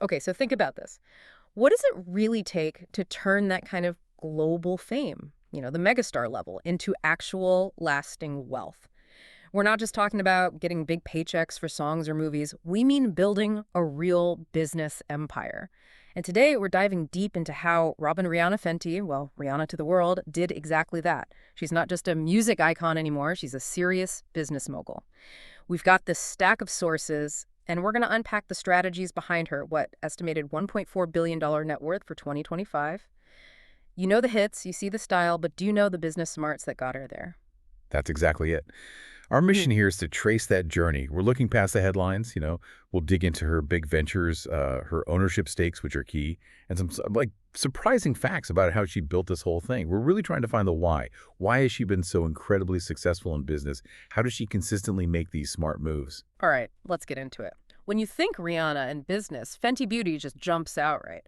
Okay, so think about this. What does it really take to turn that kind of global fame, the megastar level, into actual lasting wealth? We're not just talking about getting big paychecks for songs or movies. We mean building a real business empire. And today we're diving deep into how Robin Rihanna Fenty, well, Rihanna to the world, did exactly that. She's not just a music icon anymore, she's a serious business mogul. We've got this stack of sources, and we're going to unpack the strategies behind her, what estimated $1.4 billion net worth for 2025. You know the hits, you see the style, but do you know the business smarts that got her there? That's exactly it. Our mission here is to trace that journey. We're looking past the headlines, we'll dig into her big ventures, her ownership stakes, which are key, and some surprising facts about how she built this whole thing. We're really trying to find the why. Why has she been so incredibly successful in business? How does she consistently make these smart moves? All right, let's get into it. When you think Rihanna and business, Fenty Beauty just jumps out, right?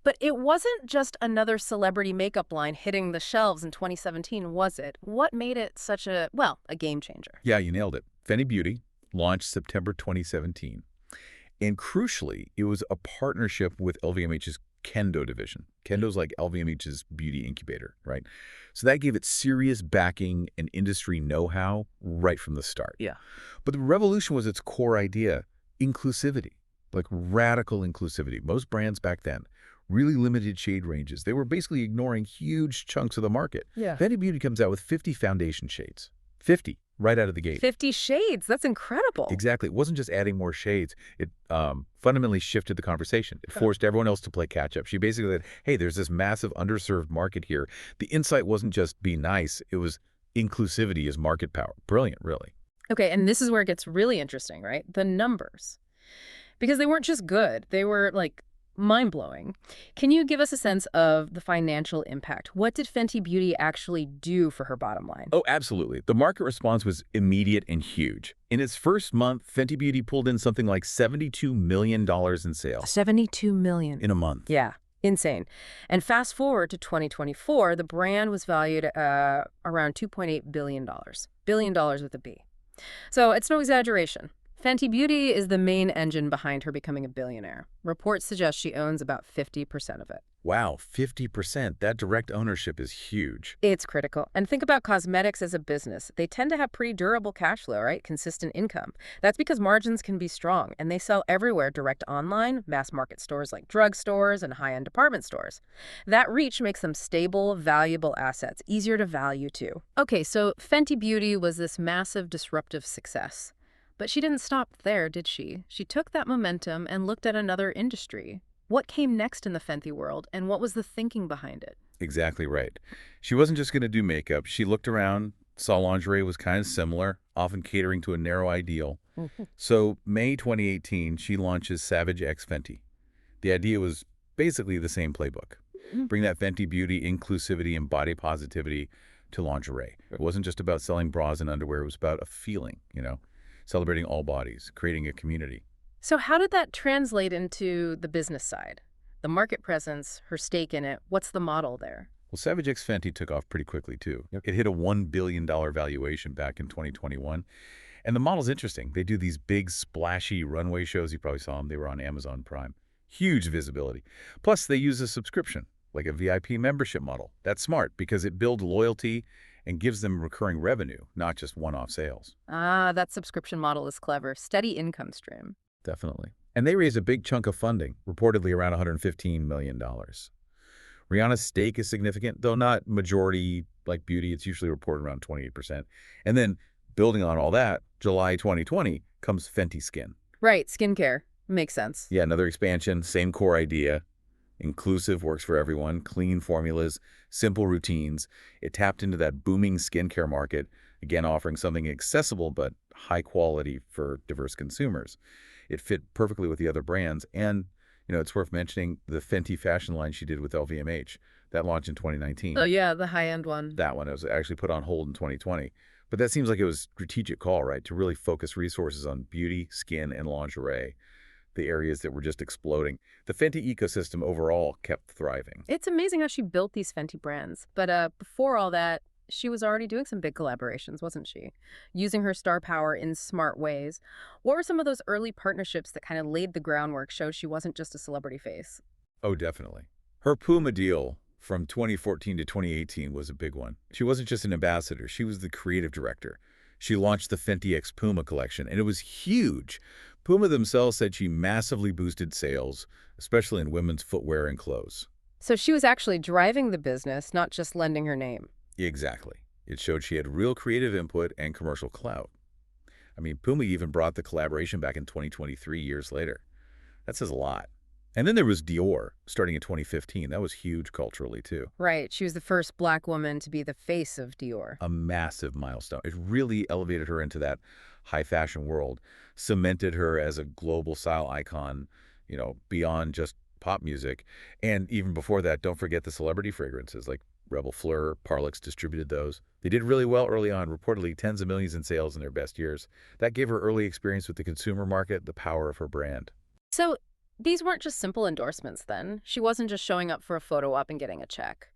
But it wasn't just another celebrity makeup line hitting the shelves in 2017, was it? What made it such a game changer? Yeah, you nailed it. Fenty Beauty launched September 2017. And crucially, it was a partnership with LVMH's Kendo division. Kendo's like LVMH's beauty incubator, right? So that gave it serious backing and industry know-how right from the start. Yeah. But the revolution was its core idea, inclusivity, like radical inclusivity. Most brands back then, really limited shade ranges. They were basically ignoring huge chunks of the market. Yeah. Fenty Beauty comes out with 50 foundation shades. 50, right out of the gate. 50 shades. That's incredible. Exactly. It wasn't just adding more shades. It fundamentally shifted the conversation. It forced everyone else to play catch up. She basically said, hey, there's this massive underserved market here. The insight wasn't just be nice. It was inclusivity is market power. Brilliant, really. Okay, and this is where it gets really interesting, right? The numbers. Because they weren't just good. They were, mind-blowing. Can you give us a sense of the financial impact? What did Fenty Beauty actually do for her bottom line? Oh, absolutely. The market response was immediate and huge. In its first month, Fenty Beauty pulled in something like $72 million in sales. 72 million. In a month. Yeah, insane. And fast forward to 2024, the brand was valued at around $2.8 billion. Billion dollars with a B. So it's no exaggeration. Fenty Beauty is the main engine behind her becoming a billionaire. Reports suggest she owns about 50% of it. Wow, 50%. That direct ownership is huge. It's critical. And think about cosmetics as a business. They tend to have pretty durable cash flow, right? Consistent income. That's because margins can be strong, and they sell everywhere, direct online, mass market stores like drugstores and high-end department stores. That reach makes them stable, valuable assets, easier to value too. Okay, so Fenty Beauty was this massive disruptive success. But she didn't stop there, did she? She took that momentum and looked at another industry. What came next in the Fenty world, and what was the thinking behind it? Exactly right. She wasn't just going to do makeup. She looked around, saw lingerie was kind of similar, often catering to a narrow ideal. So May 2018, she launches Savage X Fenty. The idea was basically the same playbook. Bring that Fenty beauty, inclusivity, and body positivity to lingerie. It wasn't just about selling bras and underwear. It was about a feeling, celebrating all bodies, creating a community. So how did that translate into the business side? The market presence, her stake in it, what's the model there? Well, Savage X Fenty took off pretty quickly, too. It hit a $1 billion valuation back in 2021. And the model's interesting. They do these big, splashy runway shows. You probably saw them. They were on Amazon Prime. Huge visibility. Plus, they use a subscription, like a VIP membership model. That's smart because it builds loyalty and gives them recurring revenue, not just one-off sales. Ah, that subscription model is clever. Steady income stream. Definitely. And they raised a big chunk of funding, reportedly around $115 million. Rihanna's stake is significant, though not majority like beauty. It's usually reported around 28%. And then, building on all that, July 2020 comes Fenty Skin. Right, skincare. Makes sense. Yeah, another expansion, same core idea. Inclusive, works for everyone, clean formulas, simple routines. It tapped into that booming skincare market, again offering something accessible but high quality for diverse consumers. It fit perfectly with the other brands, and it's worth mentioning the Fenty fashion line she did with LVMH. That launched in 2019. Oh yeah, the high-end one. That one was actually put on hold in 2020. But that seems like it was a strategic call, right, to really focus resources on beauty, skin, and lingerie, the areas that were just exploding. The Fenty ecosystem overall kept thriving. It's amazing how she built these Fenty brands. But before all that, she was already doing some big collaborations, wasn't she? Using her star power in smart ways. What were some of those early partnerships that kind of laid the groundwork, showed she wasn't just a celebrity face? Oh, definitely. Her Puma deal from 2014 to 2018 was a big one. She wasn't just an ambassador, she was the creative director. She launched the Fenty X Puma collection, and it was huge. Puma themselves said she massively boosted sales, especially in women's footwear and clothes. So she was actually driving the business, not just lending her name. Exactly. It showed she had real creative input and commercial clout. I mean, Puma even brought the collaboration back in 2023, years later. That says a lot. And then there was Dior, starting in 2015. That was huge culturally, too. Right. She was the first black woman to be the face of Dior. A massive milestone. It really elevated her into that high fashion world, cemented her as a global style icon, beyond just pop music. And even before that, don't forget the celebrity fragrances like Rebel Fleur, Parlux distributed those. They did really well early on, reportedly tens of millions in sales in their best years. That gave her early experience with the consumer market, the power of her brand. So these weren't just simple endorsements then. She wasn't just showing up for a photo op and getting a check.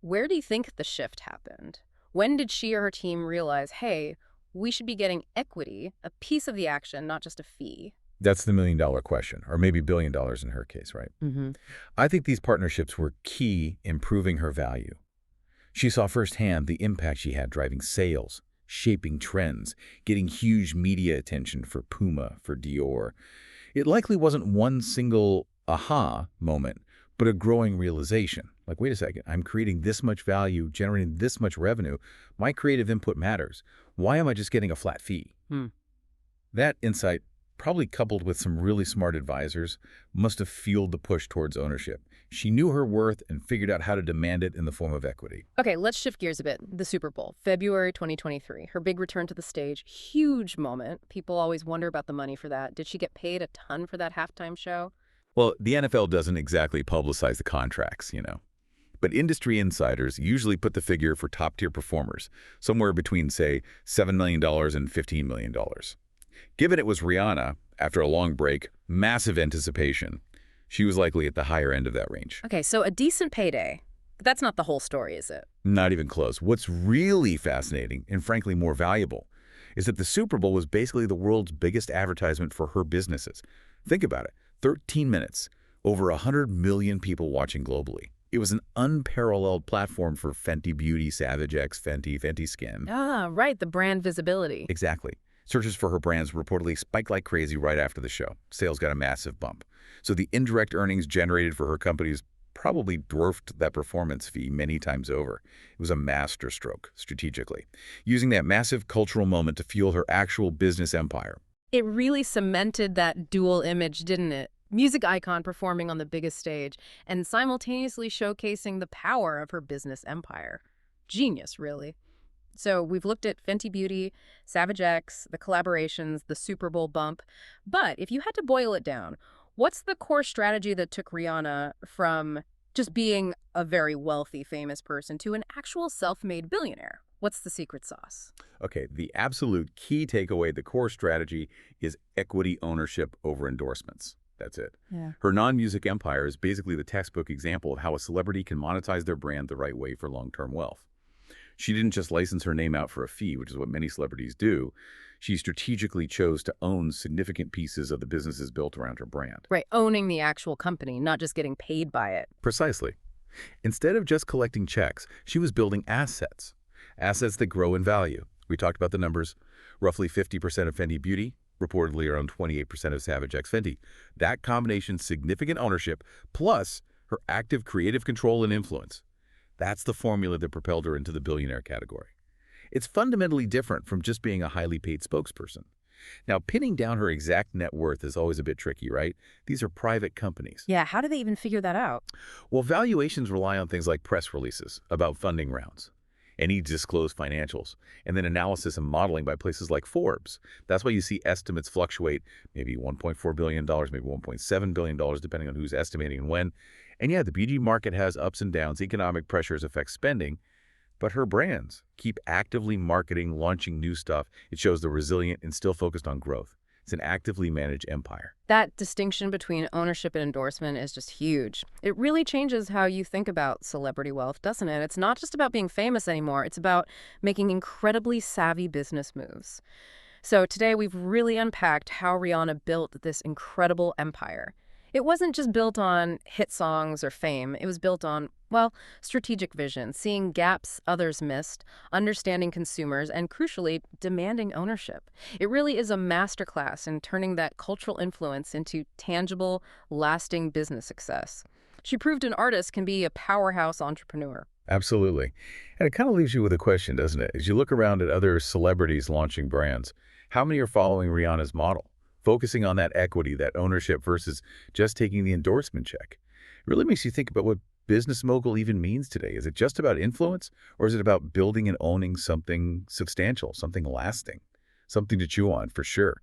Where do you think the shift happened? When did she or her team realize, hey, we should be getting equity, a piece of the action, not just a fee? That's the million-dollar question, or maybe $1 billion in her case, right? Mm-hmm. I think these partnerships were key in proving her value. She saw firsthand the impact she had driving sales, shaping trends, getting huge media attention for Puma, for Dior. It likely wasn't one single aha moment, but a growing realization. Like, wait a second, I'm creating this much value, generating this much revenue. My creative input matters. Why am I just getting a flat fee? Hmm. That insight, probably coupled with some really smart advisors, must have fueled the push towards ownership. She knew her worth and figured out how to demand it in the form of equity. Okay, let's shift gears a bit. The Super Bowl, February 2023. Her big return to the stage. Huge moment. People always wonder about the money for that. Did she get paid a ton for that halftime show? Well, the NFL doesn't exactly publicize the contracts. But industry insiders usually put the figure for top-tier performers, somewhere between, say, $7 million and $15 million. Given it was Rhianna, after a long break, massive anticipation, she was likely at the higher end of that range. Okay, so a decent payday. But that's not the whole story, is it? Not even close. What's really fascinating, and frankly more valuable, is that the Super Bowl was basically the world's biggest advertisement for her businesses. Think about it. 13 minutes, over 100 million people watching globally. It was an unparalleled platform for Fenty Beauty, Savage X, Fenty Skin. Ah, right, the brand visibility. Exactly. Searches for her brands reportedly spiked like crazy right after the show. Sales got a massive bump. So the indirect earnings generated for her companies probably dwarfed that performance fee many times over. It was a masterstroke, strategically, using that massive cultural moment to fuel her actual business empire. It really cemented that dual image, didn't it? Music icon performing on the biggest stage and simultaneously showcasing the power of her business empire. Genius, really. So we've looked at Fenty Beauty, Savage X, the collaborations, the Super Bowl bump. But if you had to boil it down, what's the core strategy that took Rihanna from just being a very wealthy, famous person to an actual self-made billionaire? What's the secret sauce? Okay, the absolute key takeaway, the core strategy, is equity ownership over endorsements. That's it. Yeah. Her non-music empire is basically the textbook example of how a celebrity can monetize their brand the right way for long-term wealth. She didn't just license her name out for a fee, which is what many celebrities do. She strategically chose to own significant pieces of the businesses built around her brand. Right, owning the actual company, not just getting paid by it. Precisely. Instead of just collecting checks, she was building assets. Assets that grow in value. We talked about the numbers. Roughly 50% of Fenty Beauty, reportedly around 28% of Savage X Fenty. That combination, significant ownership, plus her active creative control and influence. That's the formula that propelled her into the billionaire category. It's fundamentally different from just being a highly paid spokesperson. Now, pinning down her exact net worth is always a bit tricky, right? These are private companies. Yeah, how do they even figure that out? Well, valuations rely on things like press releases about funding rounds, any disclosed financials, and then analysis and modeling by places like Forbes. That's why you see estimates fluctuate, maybe $1.4 billion, maybe $1.7 billion, depending on who's estimating and when. And yeah, the beauty market has ups and downs. Economic pressures affect spending, but her brands keep actively marketing, launching new stuff. It shows they're resilient and still focused on growth. It's an actively managed empire. That distinction between ownership and endorsement is just huge. It really changes how you think about celebrity wealth, doesn't it? It's not just about being famous anymore. It's about making incredibly savvy business moves. So today we've really unpacked how Rihanna built this incredible empire. It wasn't just built on hit songs or fame. It was built on, well, strategic vision, seeing gaps others missed, understanding consumers, and crucially, demanding ownership. It really is a masterclass in turning that cultural influence into tangible, lasting business success. She proved an artist can be a powerhouse entrepreneur. Absolutely. And it kind of leaves you with a question, doesn't it? As you look around at other celebrities launching brands, how many are following Rihanna's model, focusing on that equity, that ownership versus just taking the endorsement check? It really makes you think about what business mogul even means today. Is it just about influence, or is it about building and owning something substantial, something lasting, something to chew on for sure?